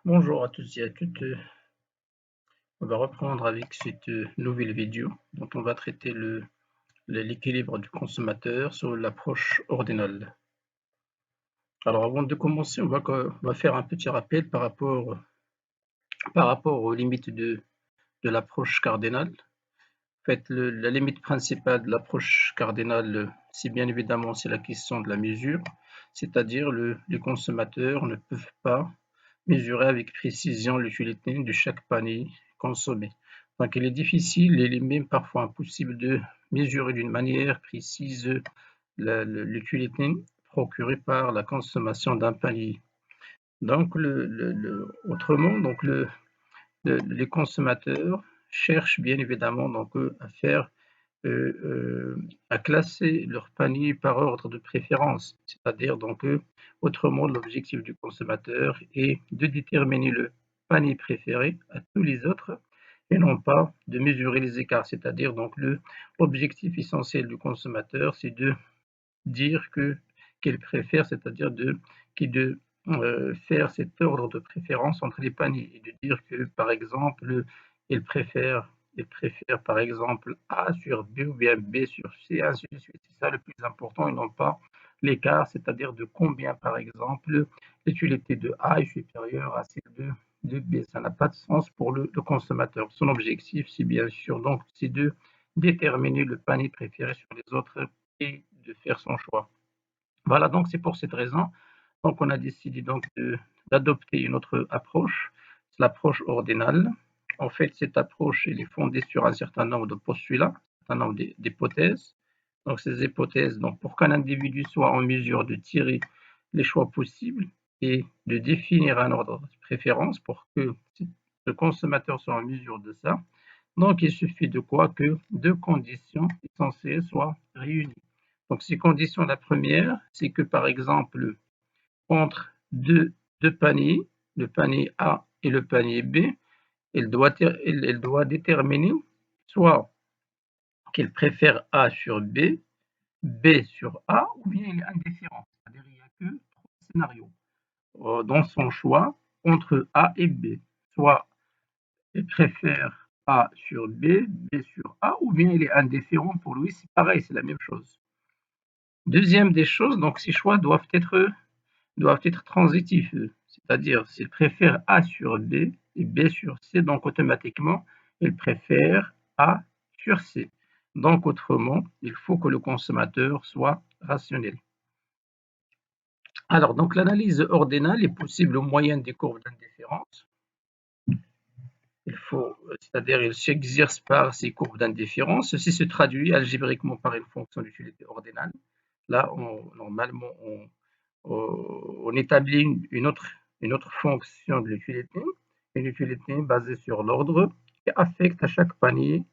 Bonjour à tous et à toutes. On va reprendre avec cette nouvelle vidéo dont on va traiter l'équilibre du consommateur sur l'approche ordinale. Alors avant de commencer, on va faire un petit rappel par rapport aux limites de l'approche cardinale. En fait, la limite principale de l'approche cardinale, c'est bien évidemment c'est la question de la mesure, c'est-à-dire les consommateurs ne peuvent pas mesurer avec précision l'utilité de chaque panier consommé. Donc il est difficile et même parfois impossible de mesurer d'une manière précise l'utilité procurée par la consommation d'un panier. Donc autrement, les consommateurs cherchent bien évidemment à faire à classer leur panier par ordre de préférence, c'est-à-dire autrement l'objectif du consommateur est de déterminer le panier préféré à tous les autres et non pas de mesurer les écarts, c'est-à-dire l'objectif essentiel du consommateur, c'est de dire que qu'il préfère, c'est-à-dire de faire cet ordre de préférence entre les paniers et de dire que, par exemple, il préfère, il préfère par exemple A sur B ou bien B sur C, ainsi de suite. C'est ça le plus important et non pas l'écart, c'est-à-dire de combien, par exemple, l'utilité de A est supérieure à celle de B. Ça n'a pas de sens pour le consommateur. Son objectif, c'est bien sûr c'est de déterminer le panier préféré sur les autres et de faire son choix. Voilà, donc c'est pour cette raison donc on a décidé d'adopter une autre approche, c'est l'approche ordinale. En fait, cette approche elle est fondée sur un certain nombre de postulats, un certain nombre d'hypothèses. Donc ces hypothèses, donc pour qu'un individu soit en mesure de tirer les choix possibles et de définir un ordre de préférence pour que le consommateur soit en mesure de ça, donc il suffit de quoi que deux conditions essentielles soient réunies. Donc ces conditions, la première, c'est que par exemple, entre deux paniers, le panier A et le panier B, elle doit déterminer soit qu'elle préfère A sur B, B sur A, ou bien elle est indifférente. C'est-à-dire qu'il n'y a que trois scénarios dans son choix entre A et B. Soit elle préfère A sur B, B sur A, ou bien il est indifférent pour lui, c'est pareil, c'est la même chose. Deuxième des choses, donc ces choix doivent être transitifs, c'est-à-dire s'il préfère A sur B et B sur C, donc automatiquement, il préfère A sur C. Donc autrement, il faut que le consommateur soit rationnel. Alors, donc l'analyse ordinale est possible au moyen des courbes d'indifférence. C'est-à-dire, il s'exerce par ces courbes d'indifférence. Ceci se traduit algébriquement par une fonction d'utilité ordinale. Là, normalement, on établit une autre fonction de l'utilité, une utilité basée sur l'ordre qui affecte à chaque panier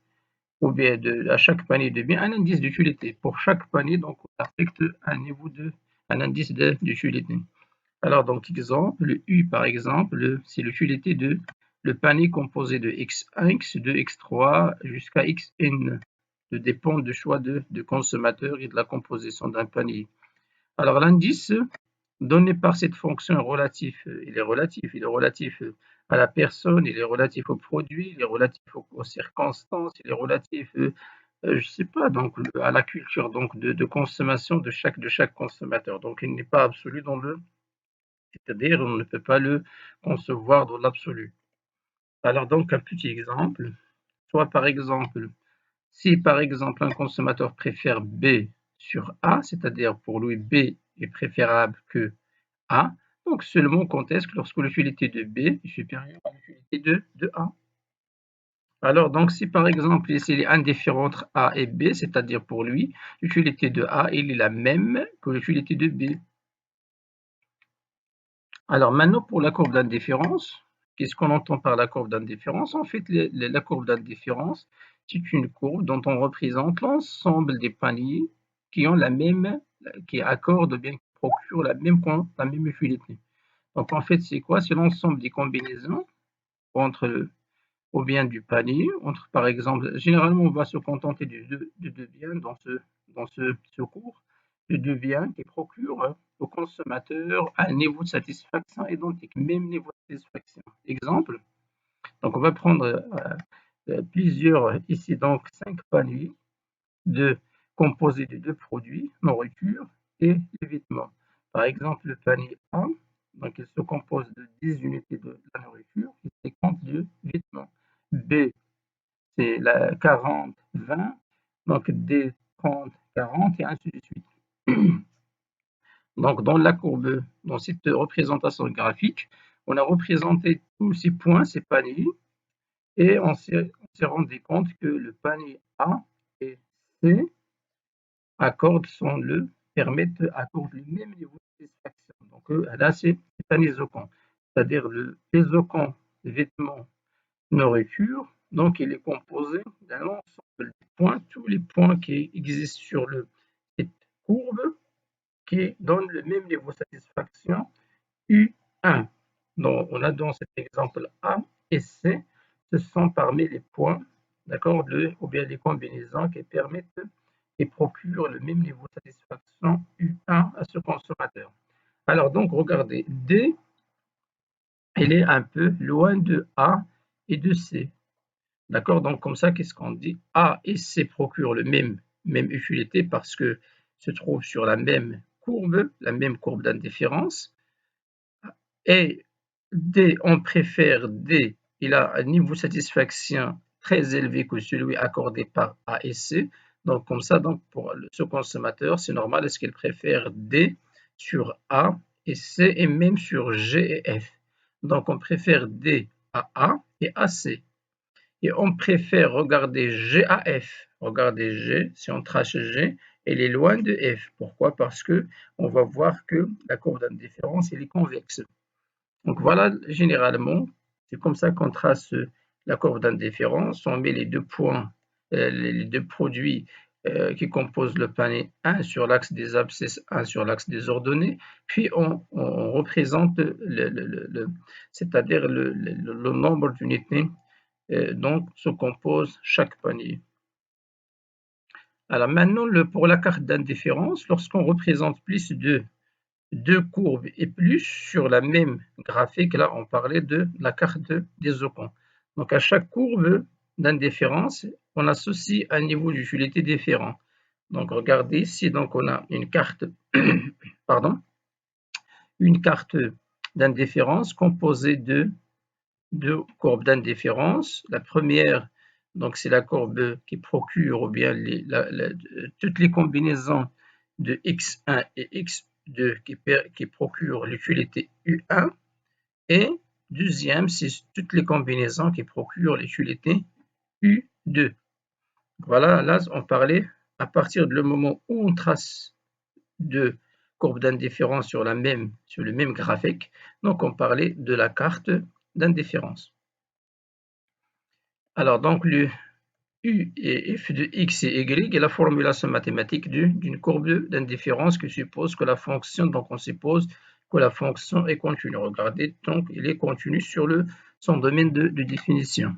ou bien à chaque panier de biens un indice d'utilité. Pour chaque panier, donc, on affecte un indice d'utilité. Alors, donc, exemple, le U, par exemple, c'est l'utilité de le panier composé de X1, X2, X3 jusqu'à Xn. Ça dépend du choix de consommateur et de la composition d'un panier. Alors, l'indice donné par cette fonction est relatif. Il est relatif à la personne, il est relatif au produit, il est relatif aux circonstances, il est relatif, je sais pas, donc à la culture de consommation de chaque consommateur. Donc, il n'est pas absolu c'est-à-dire on ne peut pas le concevoir dans l'absolu. Alors donc un petit exemple, soit par exemple, si par exemple un consommateur préfère B sur A, c'est-à-dire pour lui B est préférable que A, donc seulement quand est-ce que lorsque l'utilité de B est supérieure à l'utilité de A. Alors donc si par exemple ici il est indifférent entre A et B, c'est-à-dire pour lui, l'utilité de A il est la même que l'utilité de B. Alors maintenant pour la courbe d'indifférence, qu'est-ce qu'on entend par la courbe d'indifférence? En fait, la courbe d'indifférence, c'est une courbe dont on représente l'ensemble des paniers qui ont qui accordent ou bien qui procurent la même utilité. Donc en fait, c'est quoi? C'est l'ensemble des combinaisons entre ou bien du panier, entre par exemple, généralement on va se contenter de deux biens dans ce cours. devient, qui procure au consommateur un niveau de satisfaction identique, même niveau de satisfaction. Exemple, donc on va prendre plusieurs, ici donc 5 paniers composés de 2 produits, nourriture et vêtements. Par exemple, le panier A, donc il se compose de 10 unités de la nourriture et 50 de vêtements. B, c'est la 40, 20, donc D, 30, 40 et ainsi de suite. Donc, dans la courbe, dans cette représentation graphique, on a représenté tous ces points, ces paniers, et on s'est rendu compte que le panier A et C accordent permettent accordent le même niveau de satisfaction. Donc là, c'est un isoquant, c'est-à-dire l'isoquant vêtements nourriture. Donc, il est composé d'un ensemble de points, tous les points qui existent sur cette courbe qui donnent le même niveau de satisfaction U1. Donc, on a dans cet exemple A et C, ce sont parmi les points, d'accord, ou bien les combinaisons qui permettent et procurent le même niveau de satisfaction U1 à ce consommateur. Alors, donc, regardez, D, il est un peu loin de A et de C. D'accord? Donc, comme ça, qu'est-ce qu'on dit? A et C procurent même utilité parce que se trouvent sur la même courbe d'indifférence. Et D, on préfère D, il a un niveau de satisfaction très élevé que celui accordé par A et C. Donc, comme ça, donc, pour ce consommateur, c'est normal, est-ce qu'il préfère D sur A et C et même sur G et F. Donc, on préfère D à A et à C. Et on préfère regarder G à F. Regardez G, si on trace G, elle est loin de F. Pourquoi? Parce que on va voir que la courbe d'indifférence est convexe. Donc voilà, généralement, c'est comme ça qu'on trace la courbe d'indifférence. On met les 2 points, les 2 produits qui composent le panier, un sur l'axe des abscisses, un sur l'axe des ordonnées, puis on représente c'est-à-dire le nombre d'unités dont se compose chaque panier. Alors maintenant, pour la carte d'indifférence, lorsqu'on représente plus de 2 courbes et plus sur la même graphique, là on parlait de la carte des ocons. Donc à chaque courbe d'indifférence, on associe un niveau d'utilité différent. Donc regardez ici, donc on a une carte, pardon, une carte d'indifférence composée de 2 courbes d'indifférence. La première, donc c'est la courbe qui procure ou bien toutes les combinaisons de x1 et x2 qui procurent l'utilité U1. Et deuxième, c'est toutes les combinaisons qui procurent l'utilité U2. Voilà, là on parlait à partir du moment où on trace deux courbes d'indifférence sur le même graphique, donc on parlait de la carte d'indifférence. Alors, donc, le U et f de x et y est la formulation mathématique d'une courbe d'indifférence qui suppose que la fonction, donc on suppose que la fonction est continue. Regardez, donc, il est continu sur son domaine de définition.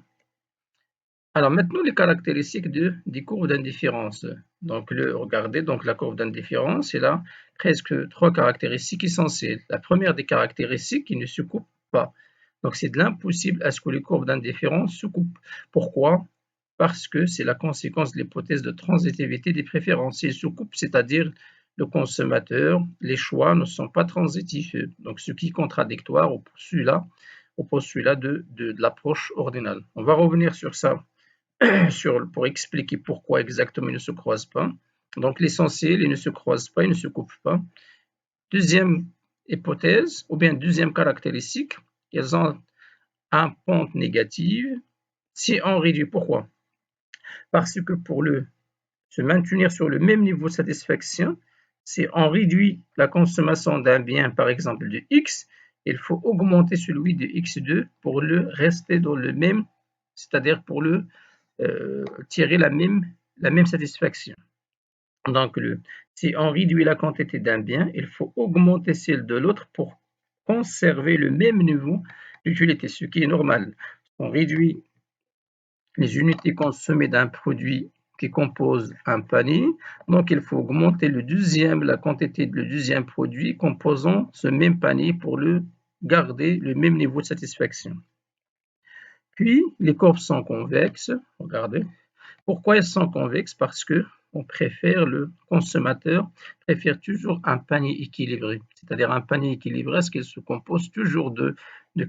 Alors, maintenant, les caractéristiques des courbes d'indifférence. Donc, regardez, donc, la courbe d'indifférence, elle a presque 3 caractéristiques essentielles. La première des caractéristiques, qui ne se coupe pas. Donc, c'est de l'impossible à ce que les courbes d'indifférence se coupent. Pourquoi? Parce que c'est la conséquence de l'hypothèse de transitivité des préférences. S'ils se coupent, c'est-à-dire le consommateur, les choix ne sont pas transitifs. Donc, ce qui est contradictoire au postulat de l'approche ordinale. On va revenir sur ça pour expliquer pourquoi exactement ils ne se croisent pas. Donc, l'essentiel, ils ne se croisent pas, ils ne se coupent pas. Deuxième hypothèse, ou bien deuxième caractéristique, ils ont un pente négative. Si on réduit, pourquoi? Parce que pour se maintenir sur le même niveau de satisfaction, si on réduit la consommation d'un bien, par exemple de X, il faut augmenter celui de X2 pour le rester dans le même, c'est-à-dire pour tirer la même satisfaction. Donc, si on réduit la quantité d'un bien, il faut augmenter celle de l'autre pour conserver le même niveau d'utilité, ce qui est normal. On réduit les unités consommées d'un produit qui compose un panier. Donc, il faut augmenter la quantité de le deuxième produit composant ce même panier pour garder le même niveau de satisfaction. Puis, les courbes sont convexes. Regardez. Pourquoi elles sont convexes? Parce que le consommateur préfère toujours un panier équilibré. C'est-à-dire un panier équilibré, parce qu'il se compose toujours de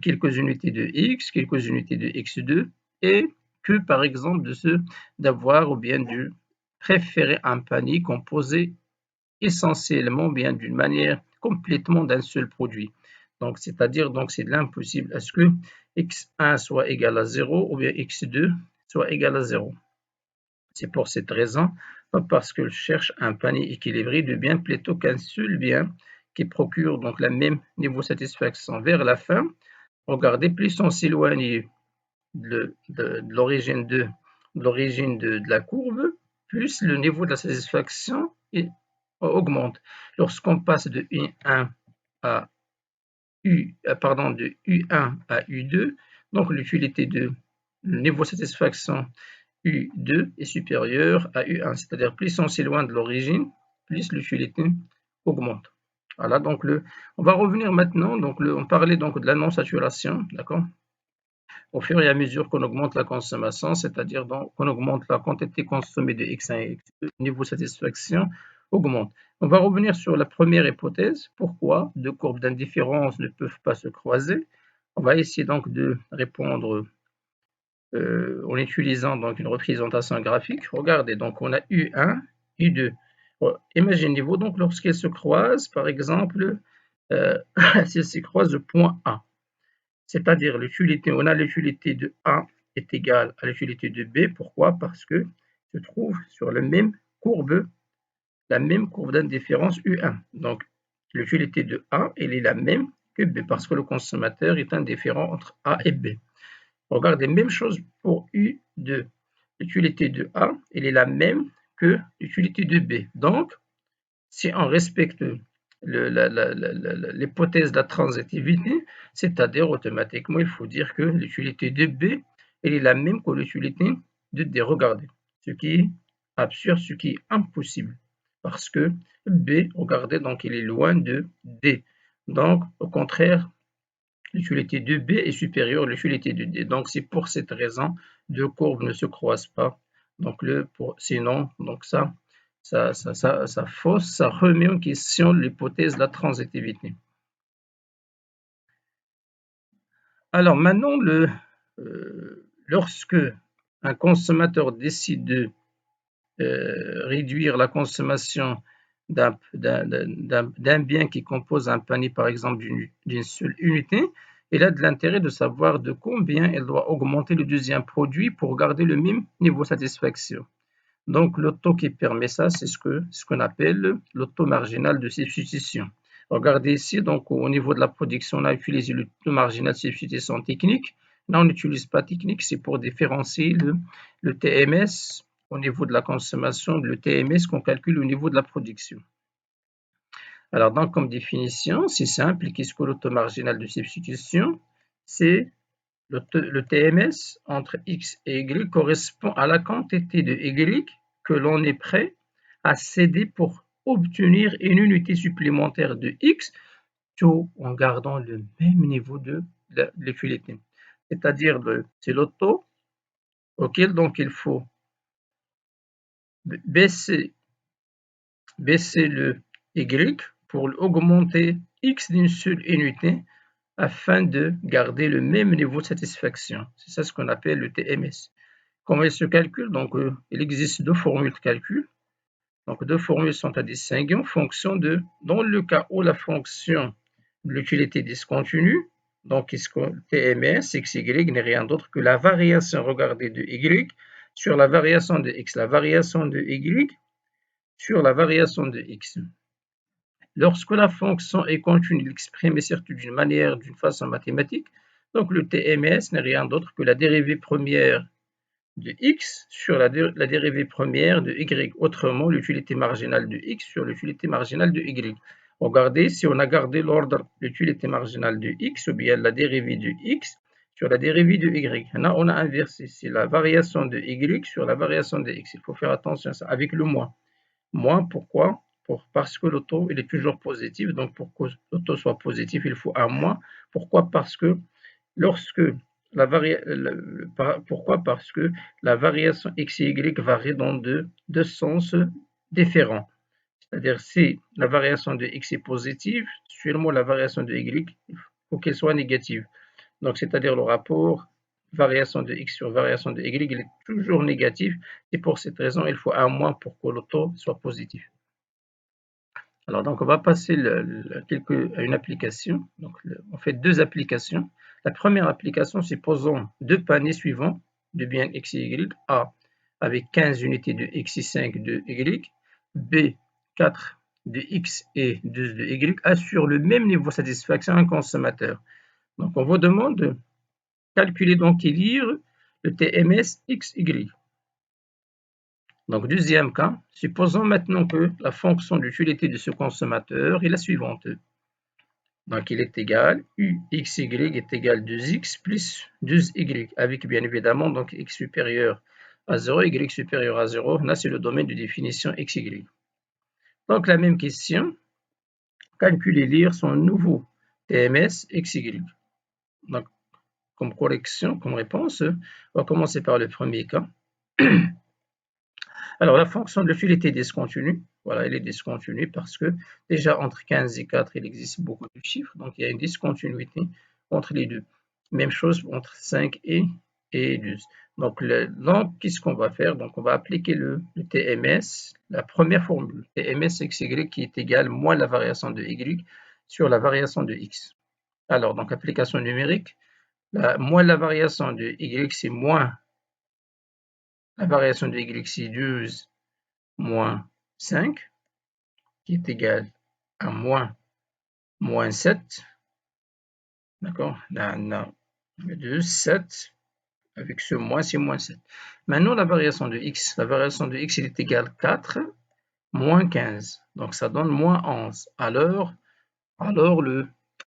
quelques unités de X, quelques unités de X2, et que par exemple d'avoir ou bien de préférer un panier composé essentiellement bien d'une manière complètement d'un seul produit. Donc, c'est-à-dire, donc c'est de l'impossible. Est-ce que x1 soit égal à 0 ou bien x2 soit égal à 0? C'est pour cette raison, pas parce que je cherche un panier équilibré de biens plutôt qu'un seul bien qui procure donc le même niveau de satisfaction. Vers la fin, regardez, plus on s'éloigne de l'origine de la courbe, plus le niveau de la satisfaction augmente. Lorsqu'on passe de U1 à de U1 à U2, donc l'utilité le niveau de satisfaction U2 est supérieur à U1, c'est-à-dire plus on s'éloigne de l'origine, plus l'utilité augmente. Voilà, donc on va revenir maintenant, donc on parlait donc de la non-saturation, d'accord? Au fur et à mesure qu'on augmente la consommation, c'est-à-dire qu'on augmente la quantité consommée de X1 et X2, le niveau de satisfaction augmente. On va revenir sur la première hypothèse. Pourquoi deux courbes d'indifférence ne peuvent pas se croiser? On va essayer donc de répondre en utilisant donc une représentation graphique. Regardez, donc on a U1, U2. Imaginez-vous donc lorsqu'elles se croisent, par exemple, si elles se croisent au point A. C'est-à-dire on a l'utilité de A est égale à l'utilité de B. Pourquoi? Parce que se trouve sur la même courbe d'indifférence U1. Donc, l'utilité de A, elle est la même que B parce que le consommateur est indifférent entre A et B. Regardez, même chose pour U2. L'utilité de A, elle est la même que l'utilité de B. Donc, si on respecte l'hypothèse de la transitivité, c'est-à-dire automatiquement, il faut dire que l'utilité de B elle est la même que l'utilité de D. Regardez, ce qui est absurde, ce qui est impossible. Parce que B, regardez, donc il est loin de D. Donc, au contraire, l'utilité de B est supérieure à l'utilité de D. Donc, c'est pour cette raison, deux courbes ne se croisent pas. Donc, sinon, donc ça remet en question l'hypothèse de la transitivité. Alors maintenant, lorsque un consommateur décide de réduire la consommation d'un bien qui compose un panier, par exemple, d'une seule unité, il a de l'intérêt de savoir de combien il doit augmenter le deuxième produit pour garder le même niveau de satisfaction. Donc, le taux qui permet ça, c'est ce qu'on appelle le taux marginal de substitution. Regardez ici, donc au niveau de la production, on a utilisé le taux marginal de substitution technique. Là, on n'utilise pas technique, c'est pour différencier le TMS au niveau de la consommation, le TMS qu'on calcule au niveau de la production. Alors, donc, comme définition, c'est simple, qu'est-ce que le taux marginal de substitution? C'est le TMS entre X et Y correspond à la quantité de Y que l'on est prêt à céder pour obtenir une unité supplémentaire de X, tout en gardant le même niveau de l'utilité. C'est-à-dire, c'est le taux auquel donc il faut baisser le Y pour augmenter X d'une seule unité afin de garder le même niveau de satisfaction. C'est ça ce qu'on appelle le TMS. Comment il se calcule? Donc, il existe deux formules de calcul. Donc, deux formules sont à distinguer en fonction dans le cas où la fonction de l'utilité discontinue, donc TMS, XY n'est rien d'autre que la variation, regardez, de Y sur la variation de X, la variation de Y sur la variation de X. Lorsque la fonction est continue, exprimée surtout d'une façon mathématique, donc le TMS n'est rien d'autre que la dérivée première de x sur la dérivée première de y, autrement l'utilité marginale de x sur l'utilité marginale de y. Regardez, si on a gardé l'ordre l'utilité marginale de x ou bien la dérivée de x sur la dérivée de y. Là, on a inversé. C'est la variation de y sur la variation de x. Il faut faire attention à ça, avec le moins. Moins, pourquoi? Parce que le taux il est toujours positif. Donc, pour que le taux soit positif, il faut un moins. Pourquoi? Parce que lorsque pourquoi? Parce que la variation x et y varie dans deux sens différents. C'est-à-dire, si la variation de x est positive, seulement la variation de y, il faut qu'elle soit négative. Donc, c'est-à-dire le rapport variation de x sur variation de y, il est toujours négatif. Et pour cette raison, il faut un moins pour que le taux soit positif. Alors, donc, on va passer à une application. Donc, on fait deux applications. La première application, c'est posons deux paniers suivants de biens x et y. A avec 15 unités de x et 5 de y. B, 4 de x et 2 de y assure le même niveau de satisfaction à un consommateur. Donc, on vous demande de calculer donc et lire le TMS XY. Donc, deuxième cas, supposons maintenant que la fonction d'utilité de ce consommateur est la suivante. Donc, il est égal, uxy est égal 2x plus 2y, avec bien évidemment donc x supérieur à 0, y supérieur à 0. Là, c'est le domaine de définition xy. Donc, la même question, calculer, lire son nouveau TMS xy. Donc, comme correction, comme réponse, on va commencer par le premier cas. Alors, la fonction de fil était discontinue. Voilà, elle est discontinue parce que déjà entre 15 et 4, il existe beaucoup de chiffres. Donc, il y a une discontinuité entre les deux. Même chose entre 5 et 12. Donc, qu'est-ce qu'on va faire? Donc, on va appliquer le TMS, la première formule, TMS xy qui est égal moins la variation de y sur la variation de x. Alors, donc, application numérique, moins la variation de y, c'est moins la variation de y, c'est 12 moins 5, qui est égal à moins 7. D'accord? 2, 7. Avec ce moins, c'est moins 7. Maintenant, la variation de x. La variation de x, elle est égale 4 moins 15. Donc, ça donne moins 11. Alors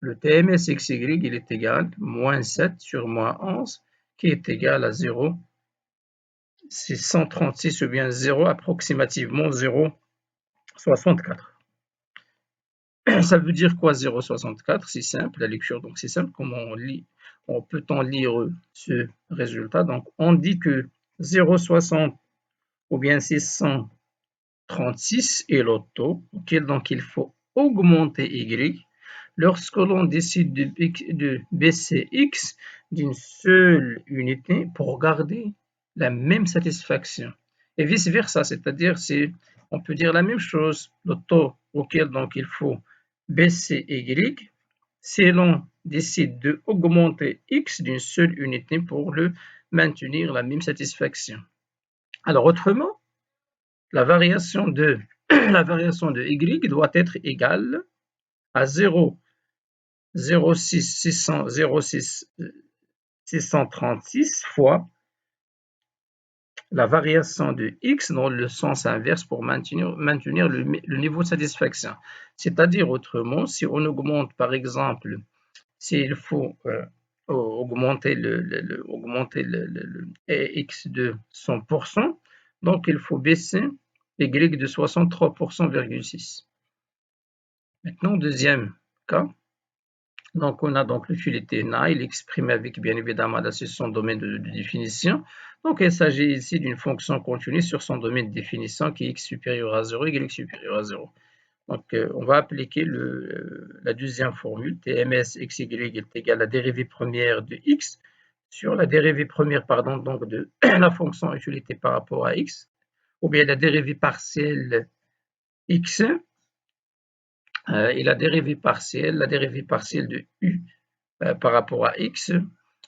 le TMS xy, il est égal moins 7 sur moins 11, qui est égal à 0. C'est 136 ou bien 0, approximativement 0,64. Ça veut dire quoi 0,64? C'est simple, la lecture, donc c'est simple. Comment peut-on lire ce résultat? Donc, on dit que 0,60 ou bien 636 est le taux, donc il faut augmenter y. Lorsque l'on décide de baisser x d'une seule unité pour garder la même satisfaction. Et vice-versa, c'est-à-dire on peut dire la même chose, le taux auquel donc il faut baisser y, si l'on décide de augmenter x d'une seule unité pour le maintenir la même satisfaction. Alors autrement, la variation de y doit être égale à 0,636 fois la variation de x dans le sens inverse pour maintenir le niveau de satisfaction. C'est-à-dire autrement, si on augmente par exemple, s'il faut augmenter le x de 100%, donc il faut baisser y de 63,6%. Maintenant, deuxième cas. Donc, on a donc l'utilité nil exprimée avec bien évidemment là, c'est son domaine de définition. Donc, il s'agit ici d'une fonction continue sur son domaine de définition qui est x supérieur à 0, y supérieur à 0. Donc, on va appliquer la deuxième formule, TMS xy est égal à la dérivée première de x sur la dérivée première donc de la fonction utilité par rapport à x, ou bien la dérivée partielle x et la dérivée partielle de u par rapport à x.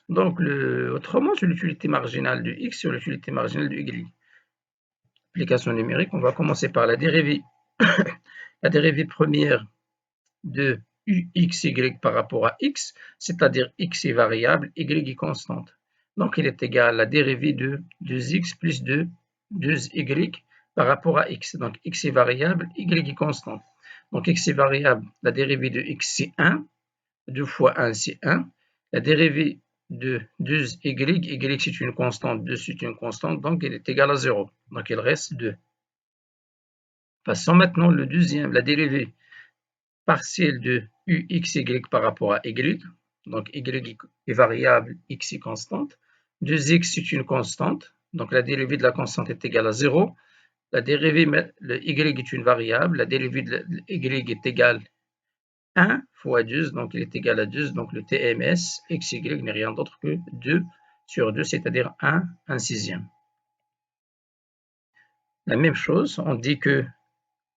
Donc, autrement, sur l'utilité marginale de x sur l'utilité marginale de y. Application numérique, on va commencer par la dérivée première de uxy par rapport à x, c'est-à-dire x est variable, y est constante. Donc, il est égal à la dérivée de 2x plus 2y par rapport à x. Donc, x est variable, y est constante. Donc, x est variable, la dérivée de x c'est 1, 2 fois 1 c'est 1. La dérivée de 2y, y c'est une constante, 2 c'est une constante, donc il est égal à 0. Donc il reste 2. Passons maintenant le deuxième, la dérivée partielle de uxy par rapport à y. Donc y est variable, x est constante. 2x c'est une constante, donc la dérivée de la constante est égale à 0. La dérivée, le y est une variable, la dérivée de y est égale 1 fois 2, donc il est égal à 2, donc le TMS, xy n'est rien d'autre que 2 sur 2, c'est-à-dire 1 sixième. La même chose, on dit que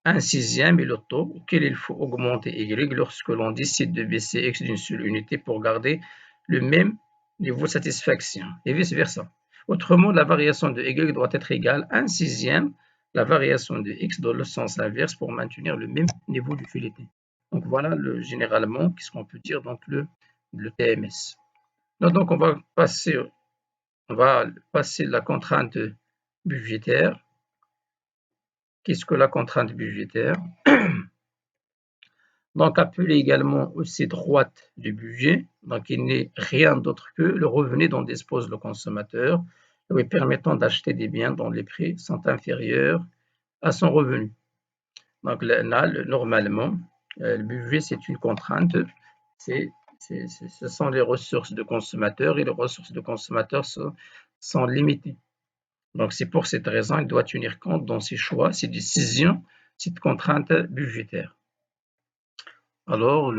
1 sixième est le taux auquel il faut augmenter y lorsque l'on décide de baisser x d'une seule unité pour garder le même niveau de satisfaction, et vice-versa. Autrement, la variation de y doit être égale à 1 sixième la variation de x dans le sens inverse pour maintenir le même niveau de fluidité. Donc voilà généralement qu'est-ce qu'on peut dire donc le TMS. Donc on va passer la contrainte budgétaire. Qu'est-ce que la contrainte budgétaire? Donc appelée également aussi droite du budget. Donc il n'est rien d'autre que le revenu dont dispose le consommateur, lui permettant d'acheter des biens dont les prix sont inférieurs à son revenu. Donc là, normalement, le budget c'est une contrainte, ce sont les ressources de consommateurs et les ressources de consommateurs sont limitées. Donc c'est pour cette raison il doit tenir compte dans ses choix, ses décisions, cette contrainte budgétaire. Alors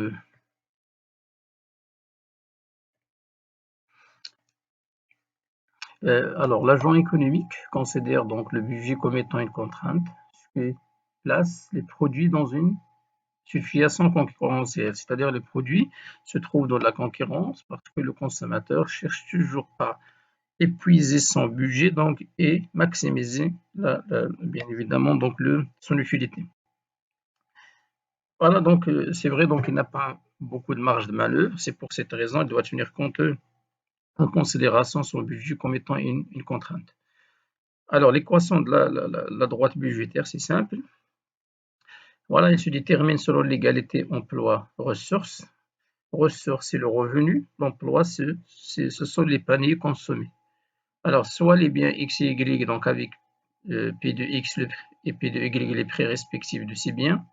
l'agent économique considère donc le budget comme étant une contrainte, ce qui place les produits dans une situation concurrentielle, c'est-à-dire les produits se trouvent dans la concurrence parce que le consommateur cherche toujours à épuiser son budget donc, et maximiser bien évidemment donc, son utilité. Voilà, donc c'est vrai, donc il n'a pas beaucoup de marge de manœuvre, c'est pour cette raison il doit tenir compte en considération son budget comme étant une contrainte. Alors, l'équation de la droite budgétaire, c'est simple. Voilà, elle se détermine selon l'égalité emploi-ressources. Ressources, c'est le revenu. L'emploi, ce sont les paniers consommés. Alors, soit les biens X et Y, donc avec P de X et P de Y, les prix respectifs de ces biens.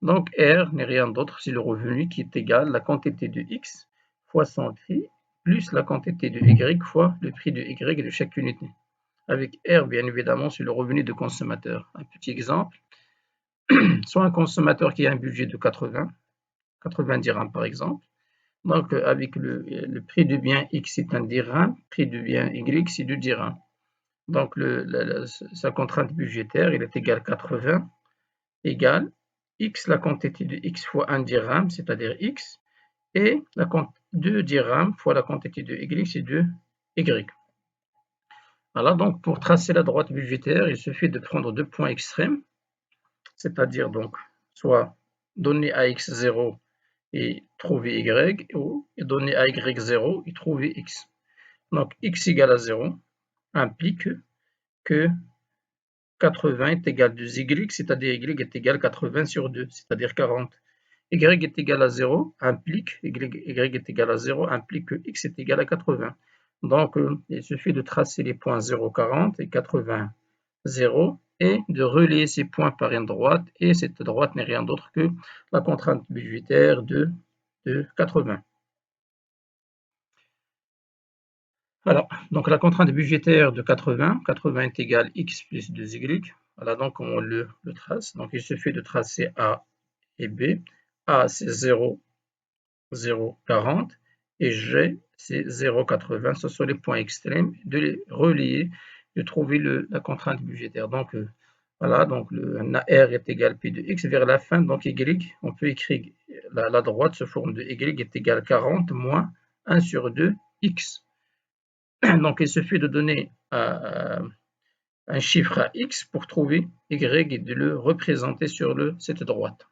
Donc, R n'est rien d'autre, c'est le revenu qui est égal à la quantité de X fois son prix, plus la quantité de Y fois le prix de Y de chaque unité. Avec R, bien évidemment, c'est le revenu de consommateur. Un petit exemple, soit un consommateur qui a un budget de 80 dirhams par exemple. Donc, avec le prix du bien X, c'est un dirham, prix du bien Y, c'est 2 dirhams. Donc, sa contrainte budgétaire, il est égal à 80, égale X, la quantité de X fois 1 dirham, c'est-à-dire X, et 2 dirhams fois la quantité de Y, c'est 2 Y. Voilà, donc pour tracer la droite budgétaire, il suffit de prendre deux points extrêmes, c'est-à-dire donc soit donner à x 0 et trouver y, ou donner à y 0 et trouver x. Donc x égale à 0 implique que 80 est égal à 2y, c'est-à-dire y est égal à 80 sur 2, c'est-à-dire 40. Y est égal à 0 implique, y est égal à 0 implique que x est égal à 80. Donc, il suffit de tracer les points 0, 40 et 80, 0 et de relier ces points par une droite, et cette droite n'est rien d'autre que la contrainte budgétaire de 80. Voilà, donc la contrainte budgétaire de 80 est égale x plus 2y. Voilà, donc on le trace. Donc il suffit de tracer A et B. A c'est 0, 0, 40 et G c'est 0, 80. Ce sont les points extrêmes, de les relier, de trouver la contrainte budgétaire. Donc voilà, donc R est égal à P de X vers la fin, donc Y, on peut écrire la droite sous forme de Y est égal à 40 moins 1 sur 2 X. Donc il suffit de donner un chiffre à X pour trouver Y et de le représenter sur cette droite.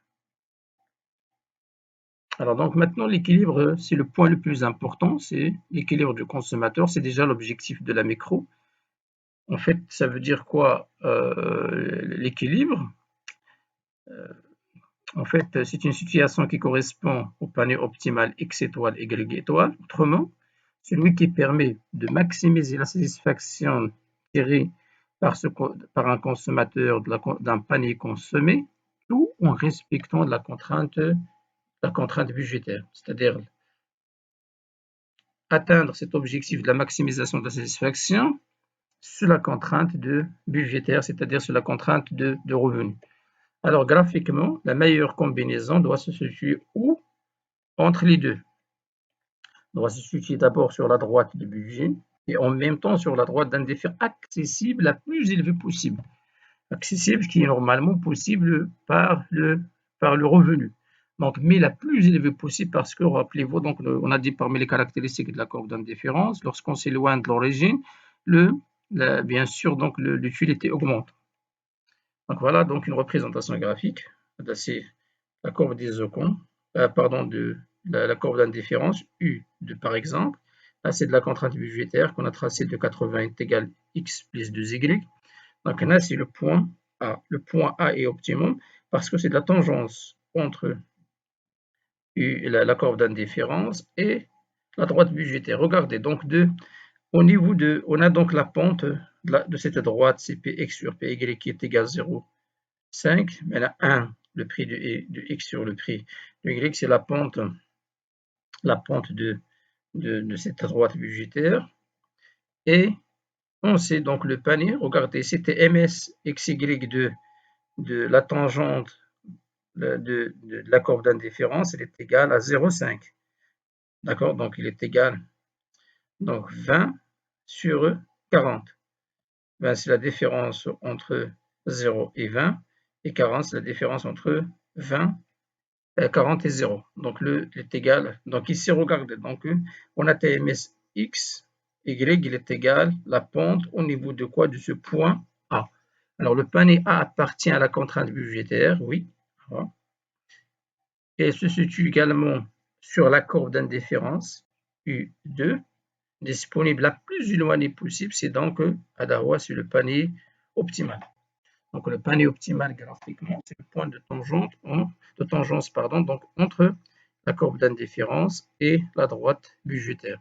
Alors donc maintenant l'équilibre, c'est le point le plus important, c'est l'équilibre du consommateur, c'est déjà l'objectif de la micro. En fait, ça veut dire quoi l'équilibre? En fait, c'est une situation qui correspond au panier optimal X étoile, Y étoile. Autrement, celui qui permet de maximiser la satisfaction tirée par un consommateur d'un panier consommé, tout en respectant la contrainte budgétaire, c'est-à-dire atteindre cet objectif de la maximisation de la satisfaction sous la contrainte budgétaire, c'est-à-dire sous la contrainte de revenus. Alors graphiquement, la meilleure combinaison doit se situer où? Entre les deux. Doit se situer d'abord sur la droite du budget et en même temps sur la droite d'un défi accessible la plus élevée possible. Accessible qui est normalement possible par le revenu. Donc, mais la plus élevée possible parce que, rappelez-vous, donc, on a dit parmi les caractéristiques de la courbe d'indifférence, lorsqu'on s'éloigne de l'origine, bien sûr, donc l'utilité augmente. Donc voilà donc une représentation graphique de la courbe d'Isocon, de la courbe d'indifférence U de par exemple. Là c'est de la contrainte budgétaire qu'on a tracée de 80 est égal x plus 2y. Donc là c'est le point A. Le point A est optimum parce que c'est de la tangence entre la courbe d'indifférence et la droite budgétaire. Regardez donc au niveau on a donc la pente de cette droite, c'est px sur py qui est égal à 0. 5, mais 1, le prix de x sur le prix de y, c'est la pente de cette droite budgétaire. Et on sait donc le panier, regardez, c'était ms xy de la tangente de la courbe d'indifférence, elle est égale à 0,5. D'accord, donc il est égal donc 20 sur 40. 20, c'est la différence entre 0 et 20, et 40, c'est la différence entre 40 et 0. Donc, est égal. Donc, ici, regardez. Donc, on a TMS X, Y, il est égal la pente au niveau de quoi? De ce point A. Alors, le panier A appartient à la contrainte budgétaire, oui. Voilà. Et se situe également sur la courbe d'indifférence U2, disponible la plus éloignée possible. C'est donc à Darwa, c'est le panier optimal. Donc le panier optimal graphiquement, c'est le point de tangence donc, entre la courbe d'indifférence et la droite budgétaire.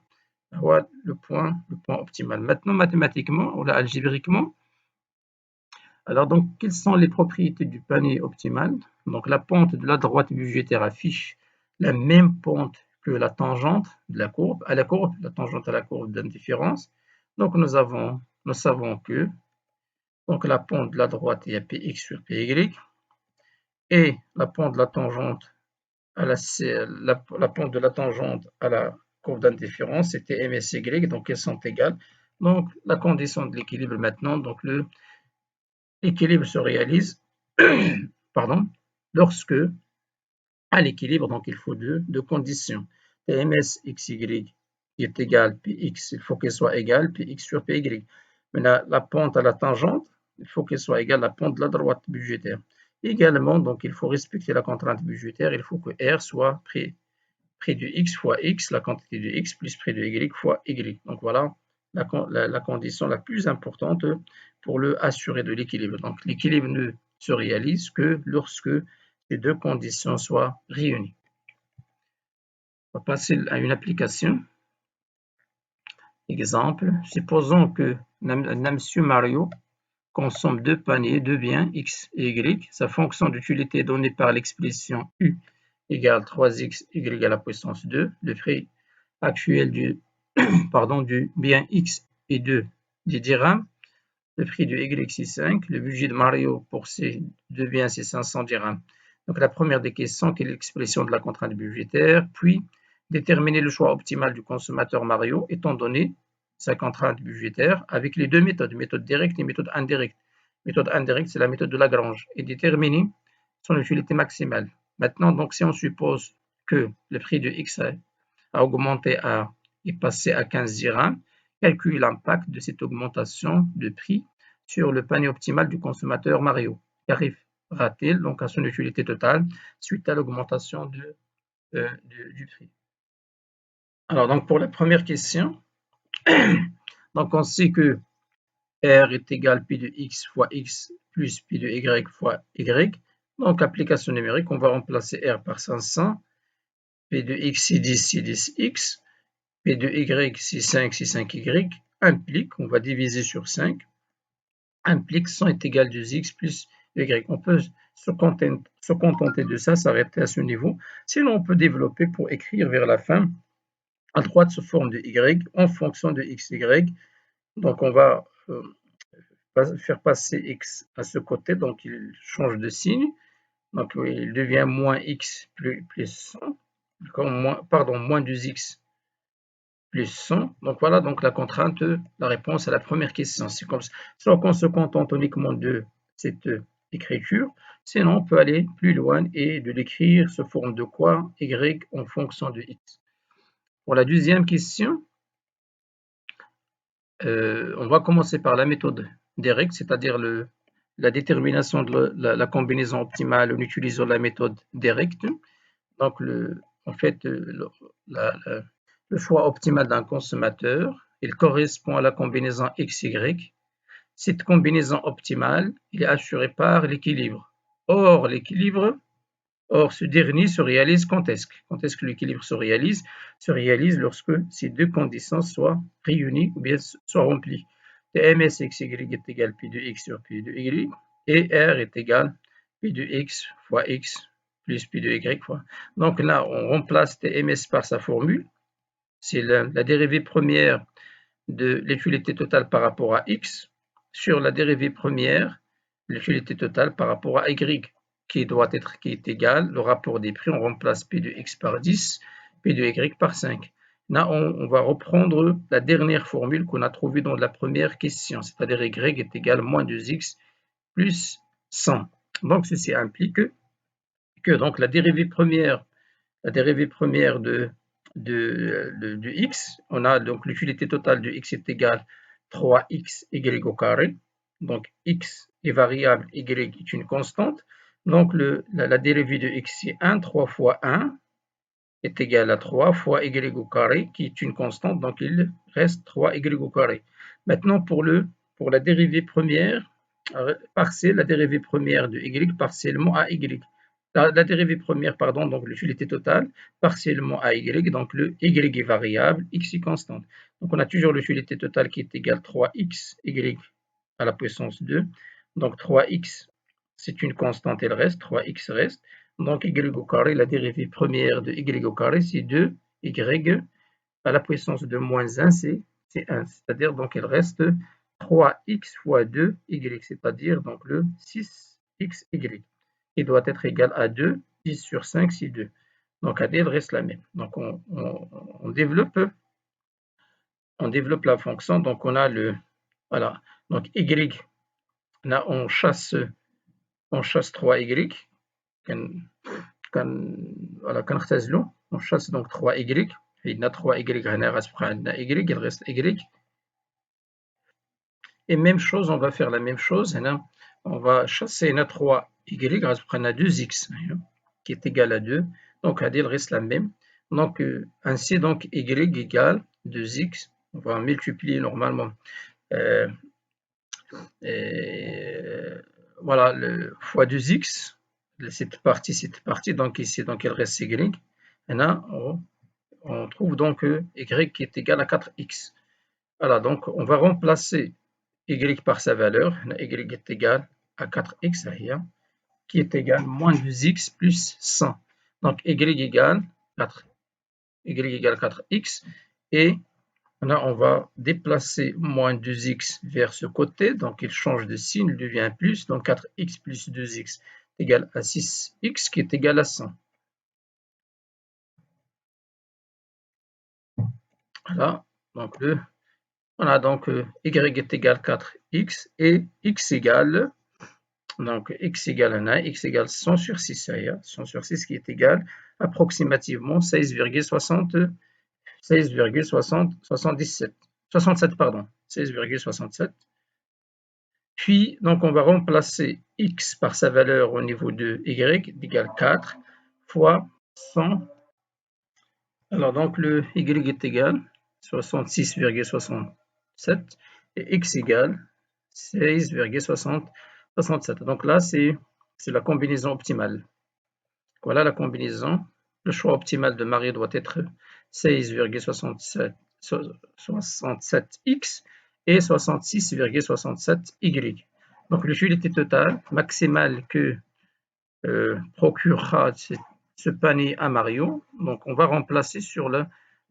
Voilà le point optimal. Maintenant, mathématiquement ou algébriquement, alors donc quelles sont les propriétés du panier optimal? Donc la pente de la droite budgétaire affiche la même pente que la tangente de la courbe la tangente à la courbe d'indifférence. Donc nous savons que donc la pente de la droite est à px sur py, et la pente de la tangente à la pente de la tangente à la courbe d'indifférence c'était msy, donc elles sont égales. Donc la condition de l'équilibre maintenant, donc l'équilibre se réalise pardon, lorsque à l'équilibre, donc il faut deux conditions. Tms xy qui est égal px, il faut qu'elle soit égale px sur py. Maintenant, la pente à la tangente, il faut qu'elle soit égale à la pente de la droite budgétaire. Également, donc il faut respecter la contrainte budgétaire, il faut que R soit prix de x fois x, la quantité de x, plus prix de y fois y. Donc voilà la condition la plus importante pour assurer de l'équilibre. Donc l'équilibre ne se réalise que lorsque ces deux conditions soient réunies. On va passer à une application. Exemple, supposons que monsieur Mario consomme deux paniers, deux biens x et y. Sa fonction d'utilité donnée par l'expression u égale 3x y à la puissance 2. Le prix actuel du bien x est 10 dirhams. Le prix de y c'est 5. Le budget de Mario pour ces deux biens c'est 500 dirhams. Donc la première des questions, quelle est l'expression de la contrainte budgétaire? Puis déterminer le choix optimal du consommateur Mario étant donné sa contrainte budgétaire avec les deux méthodes, méthode directe et méthode indirecte. Méthode indirecte, c'est la méthode de Lagrange, et déterminer son utilité maximale. Maintenant, donc, si on suppose que le prix de X a augmenté est passé à 15 dirhams, calcule l'impact de cette augmentation de prix sur le panier optimal du consommateur Mario. Qu'arrivera-t-il donc à son utilité totale suite à l'augmentation du prix? Alors, donc, pour la première question, donc on sait que R est égal P de X fois X plus P de Y fois Y. Donc, application numérique, on va remplacer R par 500. P de X, c'est 10, c'est 10X. P de Y, si 5Y, implique, on va diviser sur 5, implique 100 est égal à 2x plus Y. On peut se contenter de ça, s'arrêter à ce niveau. Sinon, on peut développer pour écrire vers la fin, à droite sous forme de Y, en fonction de XY. Donc, on va faire passer X à ce côté, donc il change de signe. Donc, il devient moins X plus 100, moins 2X plus 100. Donc voilà, donc la contrainte, la réponse à la première question. C'est comme ça. Soit qu'on se contente uniquement de cette écriture, sinon on peut aller plus loin et de l'écrire sous forme de quoi? Y en fonction de X. Pour la deuxième question, on va commencer par la méthode des règles, c'est-à-dire la détermination de la combinaison optimale en utilisant la méthode des règles. Donc, en fait, le choix optimal d'un consommateur, il correspond à la combinaison XY. Cette combinaison optimale est assurée par l'équilibre. Or, ce dernier se réalise quand est-ce que l'équilibre se réalise? Se réalise lorsque ces deux conditions soient réunies ou bien soient remplies. MSXY est égal à P de X sur P de Y et R est égal à P de X fois X plus P de Y fois. Donc là, on remplace TMS par sa formule. C'est la dérivée première de l'utilité totale par rapport à X sur la dérivée première de l'utilité totale par rapport à Y qui est égal, le rapport des prix, on remplace P de X par 10, P de Y par 5. Là, on va reprendre la dernière formule qu'on a trouvée dans la première question, c'est-à-dire Y est égal à moins 2X plus 100. Donc, ceci implique que donc, la dérivée première de x, on a donc l'utilité totale de x est égale à 3x y au carré. Donc x est variable, y est une constante. Donc la dérivée de x c'est 1, 3 fois 1 est égal à 3 fois y au carré, qui est une constante, donc il reste 3y au carré. Maintenant pour la dérivée première partielle, la dérivée première de y partiellement à y. La dérivée première, pardon, donc l'utilité totale, partiellement à y, donc le y est variable, x est constante. Donc on a toujours l'utilité totale qui est égale à 3x, y à la puissance 2. Donc 3x, c'est une constante, elle reste, 3x reste. Donc y au carré, la dérivée première de y au carré, c'est 2y à la puissance de moins 1, c'est 1. C'est-à-dire, donc elle reste 3x fois 2y, c'est-à-dire donc le 6xy. Il doit être égal à 2, 10 sur 5, c'est 2. Donc, AD, elle reste la même. Donc, on développe la fonction. Donc, on a voilà. Donc, Y, là, on chasse 3Y. Voilà, on chasse donc 3Y. Il y a 3Y, il reste Y. Et même chose, on va faire la même chose. On va chasser 3Y, on a 2X. Qui est égal à 2. Donc, AD, il reste la même. Donc, ainsi, donc, y égale 2x. On va multiplier normalement. Voilà, fois 2x. Cette partie. Donc, ici, donc, il reste y. Et là, on trouve donc y qui est égal à 4x. Voilà, donc, on va remplacer y par sa valeur. Y est égal à 4x, qui est égal à moins 2x plus 100. Donc, y égale 4x. Et là, on va déplacer moins 2x vers ce côté. Donc, il change de signe, il devient plus. Donc, 4x plus 2x est égal à 6x qui est égal à 100. Voilà. Donc, donc y est égal à 4x et x égale donc x égale 1, x égale 100 sur 6, 100 sur 6 qui est égal approximativement 67, pardon, 16,67. Puis, donc, on va remplacer x par sa valeur au niveau de y, égale 4 fois 100. Alors, donc, le y est égal 66,67 et x égale 16,67. Donc là, c'est la combinaison optimale. Voilà la combinaison. Le choix optimal de Marie doit être 16,67x et 66,67y. Donc l'utilité totale maximale que procurera ce panier à Mario, donc on va remplacer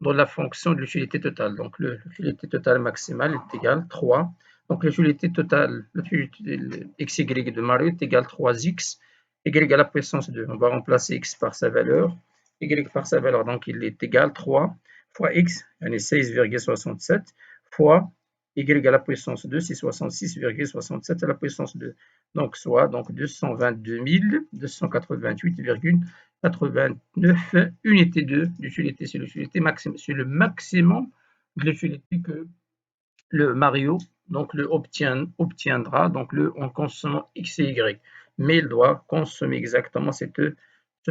dans la fonction de l'utilité totale. Donc l'utilité totale maximale est égale 3. Donc l'utilité totale, xy de Mario est égale 3x, y à la puissance 2. On va remplacer x par sa valeur, y par sa valeur, donc il est égal 3 fois x, on est 16,67, fois y à la puissance 2, c'est 66,67 à la puissance 2. Donc, soit 222 288,89 unités d'utilité. C'est l'utilité maximum. C'est le maximum de l'utilité que le Mario obtiendra en consommant X et Y. Mais il doit consommer exactement ce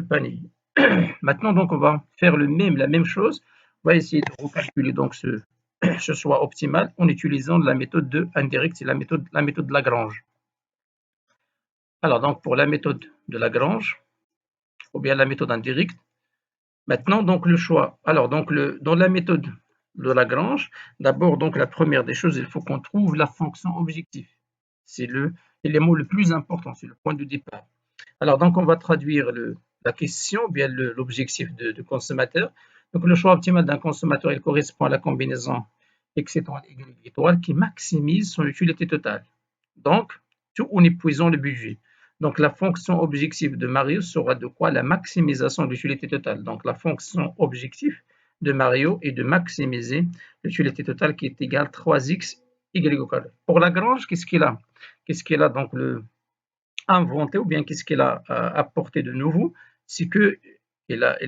panier. Maintenant, donc, on va faire la même chose. On va essayer de recalculer donc ce soit optimal en utilisant la méthode indirecte, c'est la méthode de Lagrange. Alors, donc, pour la méthode de Lagrange, ou bien la méthode indirecte, maintenant, donc, le choix. Alors, donc, dans la méthode de Lagrange, d'abord, donc, la première des choses, il faut qu'on trouve la fonction objectif. C'est l'élément le plus important, c'est le point de départ. Alors, donc, on va traduire la question, ou bien l'objectif de consommateur. Donc, le choix optimal d'un consommateur, il correspond à la combinaison x étoile, y étoile qui maximise son utilité totale. Donc, tout en épuisant le budget. Donc, la fonction objective de Mario sera de quoi? La maximisation de l'utilité totale. Donc, la fonction objective de Mario est de maximiser l'utilité totale qui est égale 3x y au carré. Pour Lagrange, qu'est-ce qu'il a? Qu'est-ce qu'il a donc inventé, ou bien qu'est-ce qu'il a apporté de nouveau? C'est qu'il a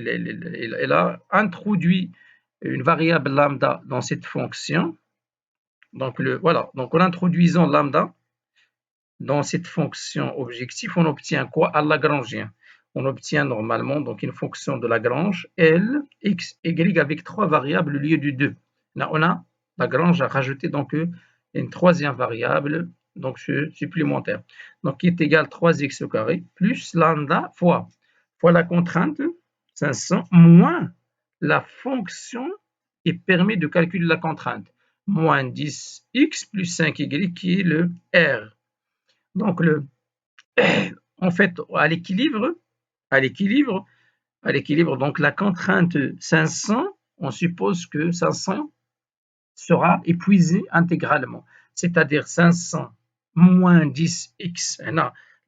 introduit une variable lambda dans cette fonction. Donc, voilà. Donc, en introduisant lambda dans cette fonction objectif, on obtient quoi? À Lagrangien. On obtient normalement donc une fonction de Lagrange, L, X, Y avec 3 variables au lieu de 2. Là, Lagrange a rajouté donc une troisième variable donc supplémentaire. Donc, qui est égal à 3x au carré plus lambda fois la contrainte 500 moins la fonction qui permet de calculer la contrainte, moins 10x plus 5y qui est le R. Donc, en fait, à l'équilibre, donc la contrainte 500, on suppose que 500 sera épuisé intégralement, c'est-à-dire 500 moins 10x,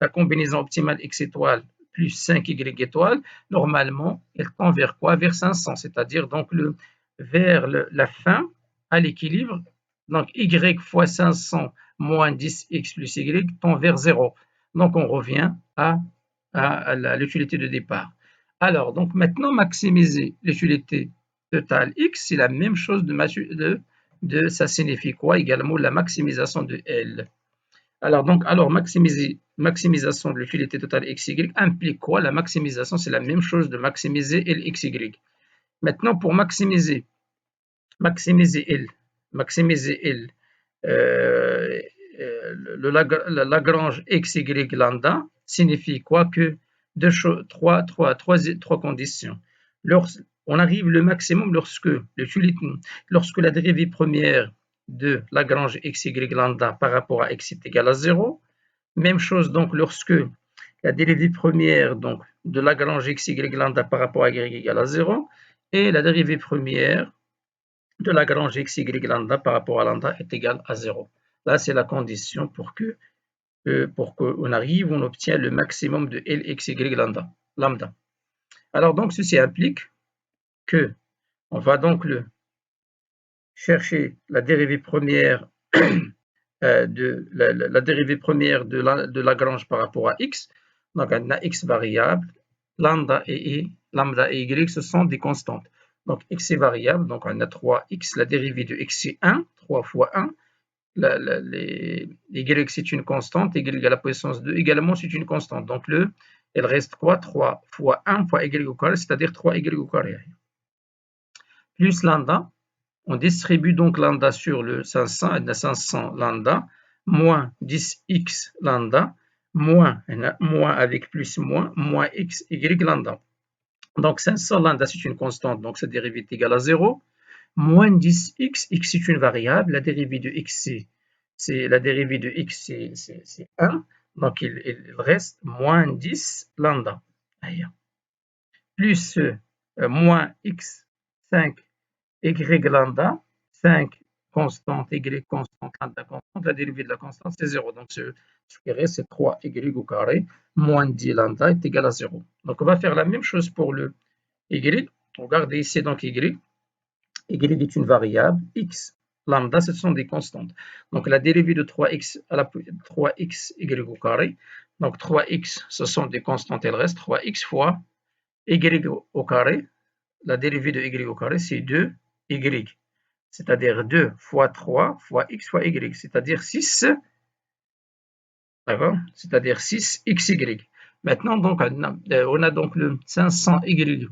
la combinaison optimale x étoile plus 5y étoile, normalement, elle tend vers quoi? Vers 500, c'est-à-dire donc vers la fin, à l'équilibre, donc y fois 500 moins 10x plus y tend vers 0. Donc, on revient à l'utilité de départ. Alors, donc maintenant, maximiser l'utilité totale x, c'est la même chose ça signifie quoi? Également la maximisation de L. Alors, maximisation de l'utilité totale XY implique quoi? La maximisation, c'est la même chose de maximiser LXY. Maintenant, pour maximiser L, le Lagrange XY lambda signifie quoi? Que trois conditions. On arrive le maximum lorsque la dérivée première de Lagrange xy lambda par rapport à x est égal à 0. Même chose donc lorsque la dérivée première donc, de Lagrange xy lambda par rapport à y égale à 0 et la dérivée première de Lagrange xy lambda par rapport à lambda est égale à 0. Là, c'est la condition pour qu'on arrive, on obtient le maximum de Lxy lambda. Alors donc, ceci implique que on va donc chercher la dérivée première la dérivée première de Lagrange par rapport à x. Donc, on a x variables, lambda et y, ce sont des constantes. Donc, x est variable, donc on a 3x, la dérivée de x c'est 1, 3 fois 1. Y c'est une constante, y à la puissance 2 également c'est une constante. Donc, elle reste quoi? 3 fois 1 fois y au carré, c'est-à-dire 3y au carré. Plus lambda. On distribue donc lambda sur le 500, 500 lambda, moins 10x lambda, moins avec plus moins x, y lambda. Donc 500 lambda, c'est une constante, donc sa dérivée est égale à 0. Moins 10x, x c'est une variable, la dérivée de x, c'est 1, donc il reste moins 10 lambda. Plus moins x, 5 y lambda, 5 constante, y constante, lambda constante, la dérivée de la constante c'est 0. Donc ce qui reste c'est 3y au carré, moins 10 lambda est égal à 0. Donc on va faire la même chose pour le y. Regardez ici donc y. Y est une variable, x, lambda, ce sont des constantes. Donc la dérivée de 3x à la 3xy au carré, donc 3x, ce sont des constantes, elles restent 3x fois y au carré, la dérivée de y au carré, c'est 2y, c'est-à-dire 2 fois 3 fois x fois y, c'est-à-dire 6, d'accord, c'est-à-dire 6xy. Maintenant, donc, on a donc le 500y.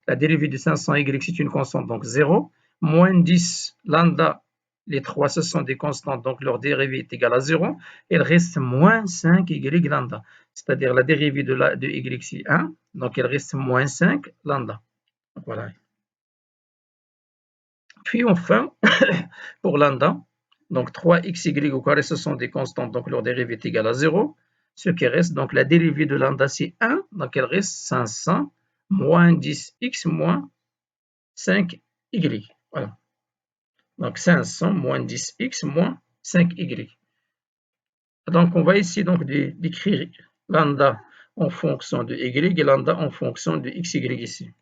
La dérivée de 500y, c'est une constante, donc 0. Moins 10 lambda, les trois, ce sont des constantes, donc leur dérivée est égale à 0. Il reste moins 5y lambda, c'est-à-dire la dérivée de y, c'est 1, donc il reste moins 5 lambda. Donc, voilà. Puis enfin, pour lambda, donc 3xy au carré, ce sont des constantes, donc leur dérivée est égale à 0. Ce qui reste, donc la dérivée de lambda, c'est 1, donc elle reste 500 moins 10x moins 5y. Voilà. Donc 500 moins 10x moins 5y. Donc on va essayer donc d'écrire lambda en fonction de y et lambda en fonction de xy ici.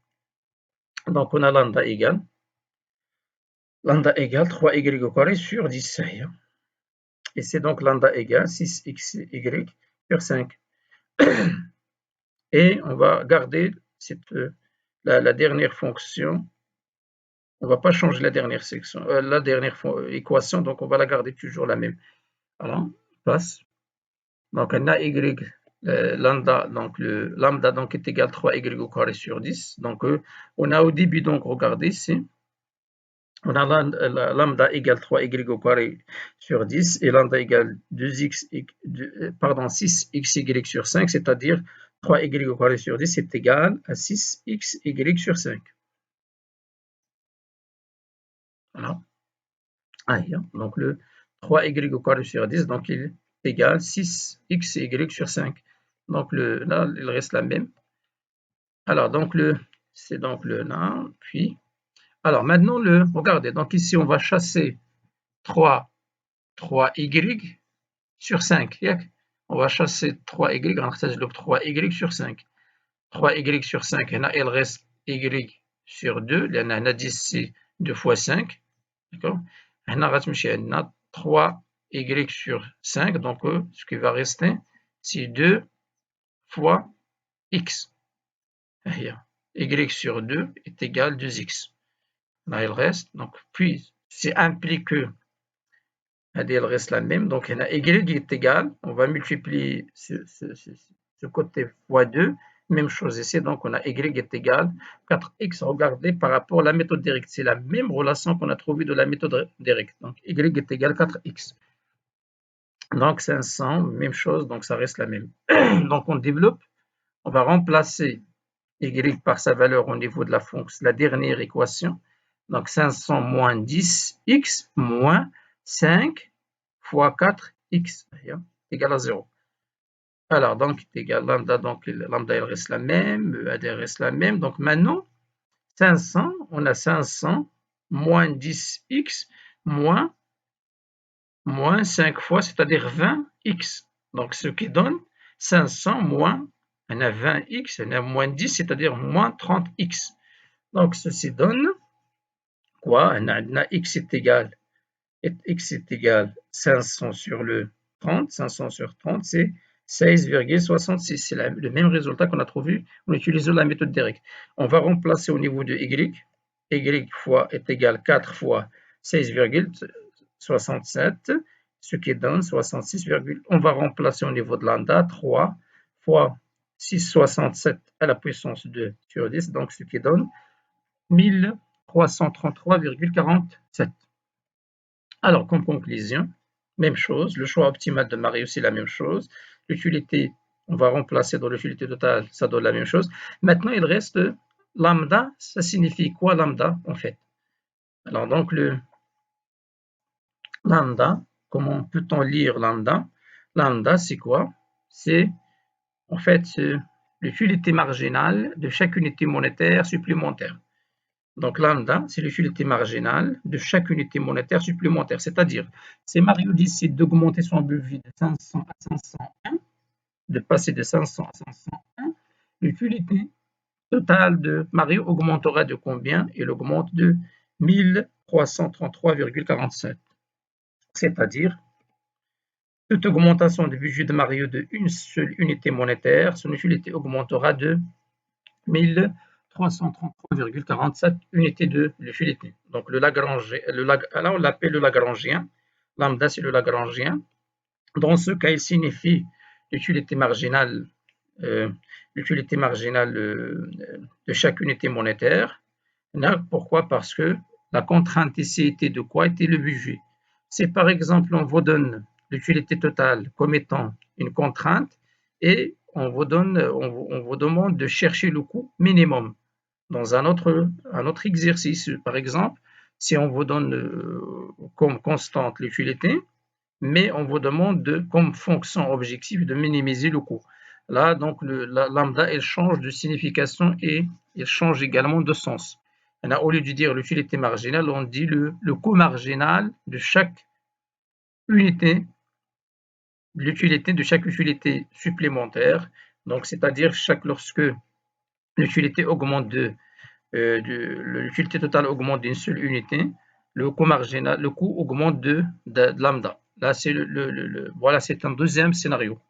Donc on a lambda égale 3y au carré sur 10. Et c'est donc lambda égale 6xy sur 5. Et on va garder la dernière fonction. On ne va pas changer la dernière section, la dernière équation, donc on va la garder toujours la même. Alors, passe. Donc on a y lambda, donc le lambda donc est égal à 3y au carré sur 10. Donc on a au début, donc regardez ici, on a lambda égale 3y au carré sur 10 et lambda égale 6xy sur 5, c'est-à-dire 3y au carré sur 10 est égal à 6xy sur 5. Voilà. Donc le 3y au carré sur 10, donc il est égal à 6xy sur 5. Donc là, il reste la même. Alors, donc c'est donc le là, puis, alors maintenant regardez, donc ici on va chasser 3y sur 5. On va chasser 3y, on va 3y sur 5. 3y sur 5, il reste y sur 2, il y en a 10, c'est 2 fois 5. D'accord. On a 3y sur 5, donc ce qui va rester, c'est 2 fois x. Y sur 2 est égal à 2x. Là, il reste, donc, puis, c'est implique que elle reste la même, donc y est égal, on va multiplier ce côté fois 2, même chose ici, donc on a y est égal 4x, regardez par rapport à la méthode directe, c'est la même relation qu'on a trouvée de la méthode directe, donc y est égal 4x. Donc 500, même chose, donc ça reste la même. Donc on développe, on va remplacer y par sa valeur au niveau de la fonction, la dernière équation. Donc 500 moins 10x moins 5 fois 4x égale à 0. Alors, donc, égal lambda, donc lambda, elle reste la même, elle reste la même. Donc maintenant, 500, on a 500 moins 10x moins 5 fois, c'est-à-dire 20x. Donc, ce qui donne 500 moins, on a 20x, on a moins 10, c'est-à-dire moins 30x. Donc, ceci donne quoi? On a x est égal 500 sur le 30. 500 sur 30, c'est 16,66. C'est le même résultat qu'on a trouvé en utilisant la méthode directe. On va remplacer au niveau de y. Y fois est égal 4 fois 16,67, ce qui donne 66, on va remplacer au niveau de lambda 3 fois 6,67 à la puissance 2 sur 10, donc ce qui donne 1333,47. Alors, comme conclusion, même chose, le choix optimal de Marie aussi la même chose. L'utilité On va remplacer dans l'utilité totale, ça donne la même chose. Maintenant, il reste lambda. Ça signifie quoi lambda en fait? Alors donc le lambda, comment peut-on lire lambda? Lambda, c'est quoi? C'est en fait l'utilité marginale de chaque unité monétaire supplémentaire. Donc lambda, c'est l'utilité marginale de chaque unité monétaire supplémentaire. C'est-à-dire, si Mario décide d'augmenter son budget de 500 à 501, de passer de 500 à 501, l'utilité totale de Mario augmentera de combien? Il augmente de 1333,47. C'est-à-dire, toute augmentation du budget de Mario de une seule unité monétaire, son utilité augmentera de 1333,47 unités de l'utilité. Donc le Lagrangien, là on l'appelle le Lagrangien. Lambda, c'est le Lagrangien. Dans ce cas, il signifie l'utilité marginale, de chaque unité monétaire. Pourquoi? Parce que la contrainte ici était de quoi? Était le budget. Si par exemple on vous donne l'utilité totale comme étant une contrainte et on vous demande de chercher le coût minimum dans un autre exercice. Par exemple, si on vous donne comme constante l'utilité, mais on vous demande comme fonction objective de minimiser le coût. Là, donc, la lambda, elle change de signification et elle change également de sens. Au lieu de dire l'utilité marginale, on dit le coût marginal de chaque unité, l'utilité de chaque utilité supplémentaire. Donc, c'est-à-dire lorsque l'utilité augmente l'utilité totale augmente d'une seule unité, le coût marginal, le coût augmente de lambda. Là, c'est voilà, c'est un deuxième scénario.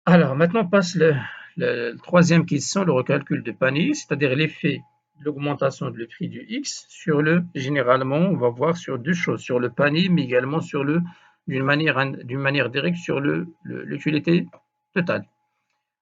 Alors, maintenant, passe la troisième question, le recalcul de panier, c'est-à-dire l'effet de l'augmentation du prix du X sur généralement, on va voir sur deux choses, sur le panier, mais également d'une manière directe sur l'utilité totale.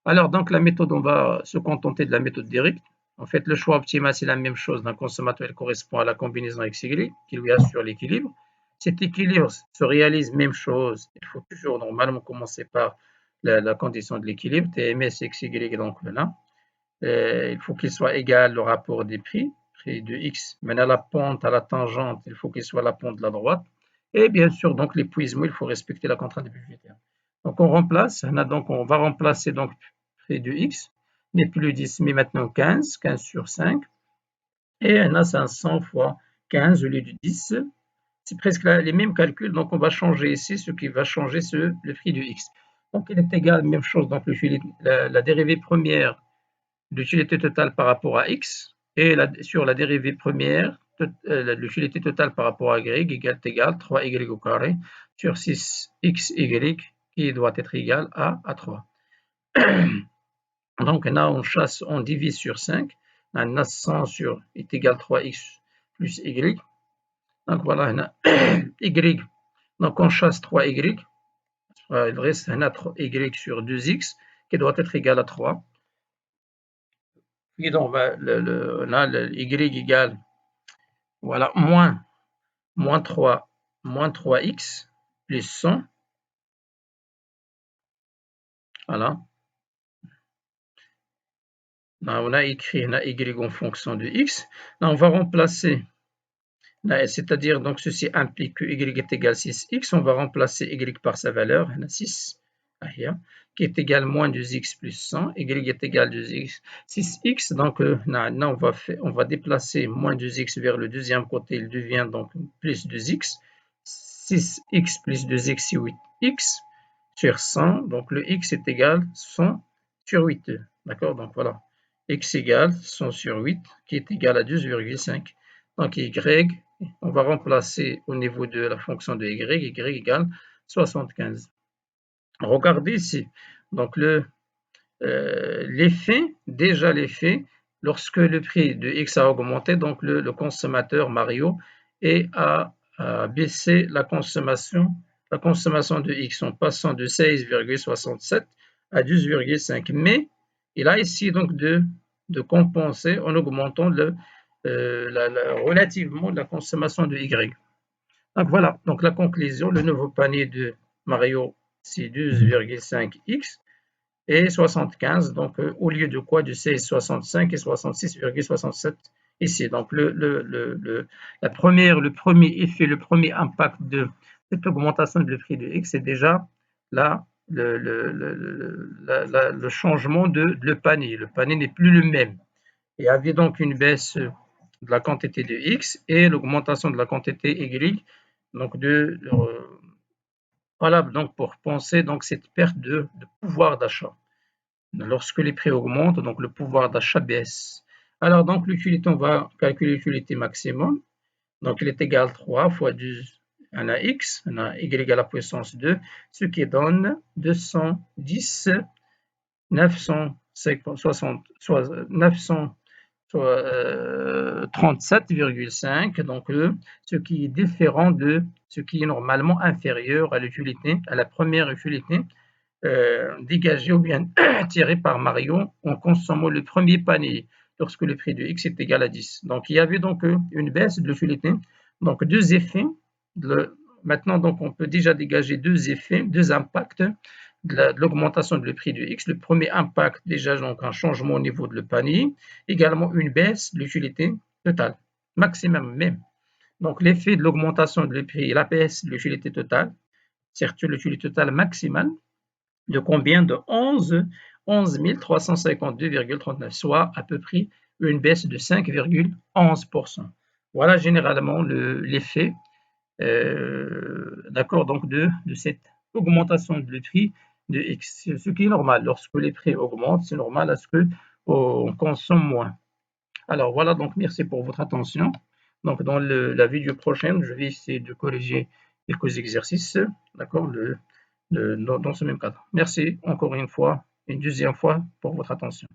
Alors, donc, la méthode, on va se contenter de la méthode directe. En fait, le choix optimal, c'est la même chose d'un consommateur, il correspond à la combinaison XY qui lui assure l'équilibre. Cet équilibre se réalise même chose. Il faut toujours normalement commencer par la condition de l'équilibre, TMS XY, donc là. Il faut qu'il soit égal au rapport des prix de X. Maintenant, la pente à la tangente, il faut qu'il soit la pente de la droite. Et bien sûr, donc l'épuisement, il faut respecter la contrainte budgétaire. Donc on remplace, donc on va remplacer donc prix de X, n'est plus 10, mais maintenant 15 sur 5. Et on a 500 fois 15 au lieu de 10. C'est presque les mêmes calculs, donc on va changer ici, ce qui va changer le prix de X. Donc il est égal, même chose, donc la dérivée première l'utilité totale par rapport à x et sur la dérivée première, l'utilité totale par rapport à y est égale 3y au carré sur 6xy qui doit être égal à 3. Donc là, on divise sur 5. On a 100 est égal à 3x plus y. Donc voilà, on a y. Donc on chasse 3y. Il reste un y sur 2x qui doit être égal à 3. Puis donc, on a le y égale, voilà, moins 3x plus 100. Voilà. Là, on a écrit on a y en fonction de x. Là, on va remplacer, c'est-à-dire, donc ceci implique que y est égal à 6x. On va remplacer y par sa valeur, on a 6. Qui est égal à moins 2x plus 100, y est égal à 6x, donc là, on va déplacer moins 2x vers le deuxième côté, il devient donc plus 2x, 6x plus 2x c'est 8x sur 100, donc le x est égal à 100 sur 8, d'accord, donc voilà, x égale 100 sur 8, qui est égal à 12,5, donc y, on va remplacer au niveau de la fonction de y égale 75. Regardez ici, donc l'effet, lorsque le prix de X a augmenté, donc le consommateur Mario a baissé la consommation de X en passant de 16,67 à 12,5. Mais il a essayé donc de compenser en augmentant relativement la consommation de Y. Donc voilà, donc la conclusion, le nouveau panier de Mario c'est 12,5x et 75, donc au lieu de quoi de 16,65 et 66,67 ici. Donc le premier effet, le premier impact de cette augmentation de prix de X, c'est déjà là le changement de le panier. Le panier n'est plus le même. Il y avait donc une baisse de la quantité de X et l'augmentation de la quantité Y, donc voilà, donc pour penser donc cette perte de pouvoir d'achat. Lorsque les prix augmentent, donc le pouvoir d'achat baisse. Alors donc l'utilité, on va calculer l'utilité maximum. Donc il est égal à 3 fois 12, on a x, on a y à la puissance 2, ce qui donne 210 937,5, donc ce qui est différent de ce qui est normalement inférieur à l'utilité, à la première utilité dégagée ou bien tirée par Mario en consommant le premier panier lorsque le prix de X est égal à 10. Donc il y avait donc une baisse de l'utilité. Donc deux effets. Maintenant donc on peut déjà dégager deux effets, deux impacts de l'augmentation du prix de X. Le premier impact, déjà, donc un changement au niveau de le panier, également une baisse de l'utilité totale, maximum même. Donc l'effet de l'augmentation de le prix, la baisse de l'utilité totale, certes l'utilité totale maximale, de combien de 11 352,39, soit à peu près une baisse de 5,11%. Voilà généralement l'effet d'accord, donc de cette augmentation de prix de X, ce qui est normal. Lorsque les prix augmentent, c'est normal à ce qu'on consomme moins. Alors voilà, donc merci pour votre attention. Donc dans la vidéo prochaine, je vais essayer de corriger quelques exercices, d'accord, dans ce même cadre. Merci encore une fois, une deuxième fois pour votre attention.